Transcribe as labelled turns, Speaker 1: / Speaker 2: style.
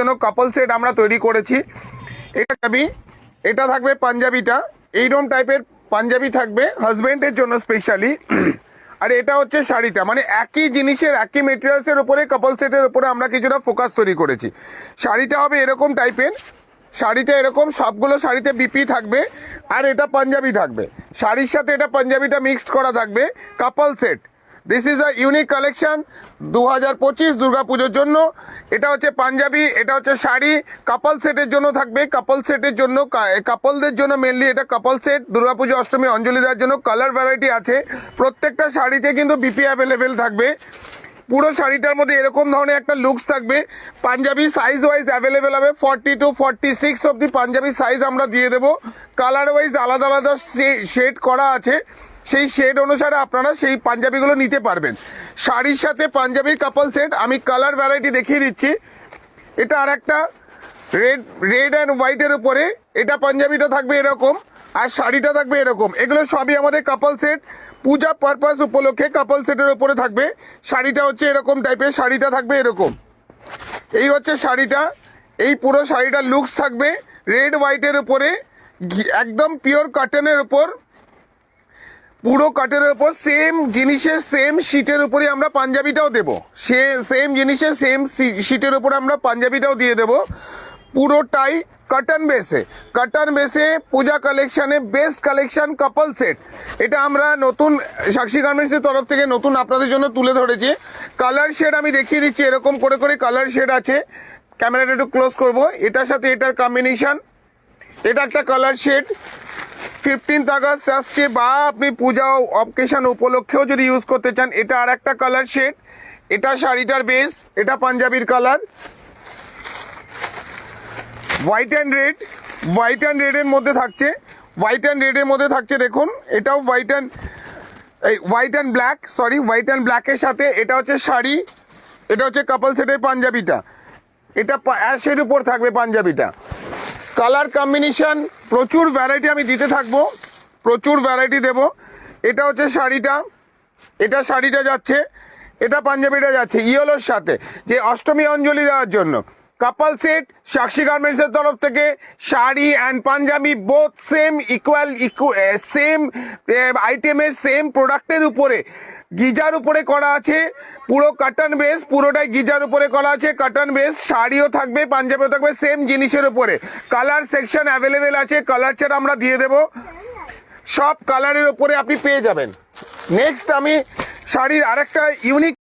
Speaker 1: জন্য কাপল সেট আমরা তৈরি করেছি। এটা থাকবে পাঞ্জাবিটা, এইরকম টাইপের পাঞ্জাবি থাকবে হাজবেন্ডের জন্য স্পেশালি। আর এটা হচ্ছে শাড়িটা, মানে একই জিনিসের একই মেটেরিয়ালসের উপরে কাপল সেটের উপরে আমরা কিছুটা ফোকাস তৈরি করেছি। শাড়িটা হবে এরকম টাইপের, শাড়িটা এরকম সবগুলো শাড়িতে বিপি থাকবে, আর এটা পাঞ্জাবি থাকবে, শাড়ির সাথে এটা পাঞ্জাবিটা মিক্সড করা থাকবে, কাপল set. This is a unique collection 2025 দুর্গাপুজোর জন্য। এটা হচ্ছে পাঞ্জাবি, এটা হচ্ছে শাড়ি, কাপল সেটের জন্য থাকবে। কাপল সেটের জন্য কাপলদের জন্য মেনলি এটা কাপল সেট, দুর্গাপুজো অষ্টমী অঞ্জলি দেওয়ার জন্য। কালার ভ্যারাইটি আছে, প্রত্যেকটা শাড়িতে কিন্তু বিপি অ্যাভেলেবেল থাকবে। পুরো শাড়িটার মধ্যে এরকম ধরনের একটা লুকস থাকবে। পাঞ্জাবি সাইজ ওয়াইজ অ্যাভেলেবেল হবে, 40 to 46 অব্দি পাঞ্জাবি সাইজ আমরা দিয়ে দেবো। কালার ওয়াইজ আলাদা আলাদা শেড করা আছে, সেই শেড অনুসারে আপনারা সেই পাঞ্জাবিগুলো নিতে পারবেন। শাড়ির সাথে পাঞ্জাবির কাপল সেট আমি কালার ভ্যারাইটি দেখিয়ে দিচ্ছি। এটা আর একটা রেড অ্যান্ড হোয়াইটের উপরে, এটা পাঞ্জাবিটা থাকবে এরকম, আর শাড়িটা থাকবে এরকম। এগুলো সবই আমাদের কাপল সেট, পূজা পারপাস উপলক্ষে কাপল সেটের উপরে থাকবে। শাড়িটা হচ্ছে এরকম টাইপের, শাড়িটা থাকবে এরকম। এই হচ্ছে শাড়িটা, এই পুরো শাড়িটার লুকস থাকবে রেড হোয়াইটের উপরে, একদম পিওর কটনের উপর, পুরো কাটের উপর সেম জিনিসের সেম শীটের উপরে আমরা পাঞ্জাবিটাও দেবো। সেম জিনিসের সেম শীটের উপরে আমরা পাঞ্জাবিটাও দিয়ে দেবো। পুরোটাই কটন বেসে পূজা কালেকশনে বেস্ট কালেকশন কাপল সেট। এটা আমরা নতুন সাক্ষী গার্মেন্টসের তরফ থেকে নতুন আপনাদের জন্য তুলে ধরেছি। কালার শেড আমি দেখিয়ে দিচ্ছি, এরকম করে করে কালার শেড আছে। ক্যামেরাটা একটু ক্লোজ করব। এটার সাথে এটার কম্বিনেশন, এটা একটা কালার শেড 15th আগস্ট আসছে, বা আপনি পূজা অকেশন উপলক্ষেও যদি ইউজ করতে চান, এটা আর একটা কালার শেড। এটা শাড়িটার বেস, এটা পাঞ্জাবির কালার। হোয়াইট অ্যান্ড রেডের মধ্যে থাকছে, দেখুন এটাও হোয়াইট অ্যান্ড ব্ল্যাকের সাথে এটা হচ্ছে শাড়ি, এটা হচ্ছে কাপল সেটের পাঞ্জাবিটা, এটা অ্যাশের উপর থাকবে পাঞ্জাবিটা। কালার কম্বিনেশন প্রচুর ভ্যারাইটি আমি দিতে থাকবো, প্রচুর ভ্যারাইটি দেব। এটা হচ্ছে শাড়িটা, এটা শাড়িটা যাচ্ছে, এটা পাঞ্জাবিটা যাচ্ছে ইয়েলোর সাথে, যে অষ্টমী অঞ্জলি দেওয়ার জন্য। কাপল সেট সাক্ষী গার্মেন্টসের তরফ থেকে sari and panjabi both same same আইটেমের সেম প্রোডাক্টের উপরে গিজার উপরে করা আছে, পুরো কটন বেস, পুরোটাই গিজার উপরে করা আছে, কটন বেস। শাড়িও থাকবে, পাঞ্জাবিও থাকবে সেম জিনিসের উপরে। কালার সেকশন অ্যাভেলেবেল আছে, কালার চার্ট আমরা দিয়ে দেব, সব কালারের উপরে আপনি পেয়ে যাবেন। নেক্সট আমি শাড়ির আরেকটা ইউনিক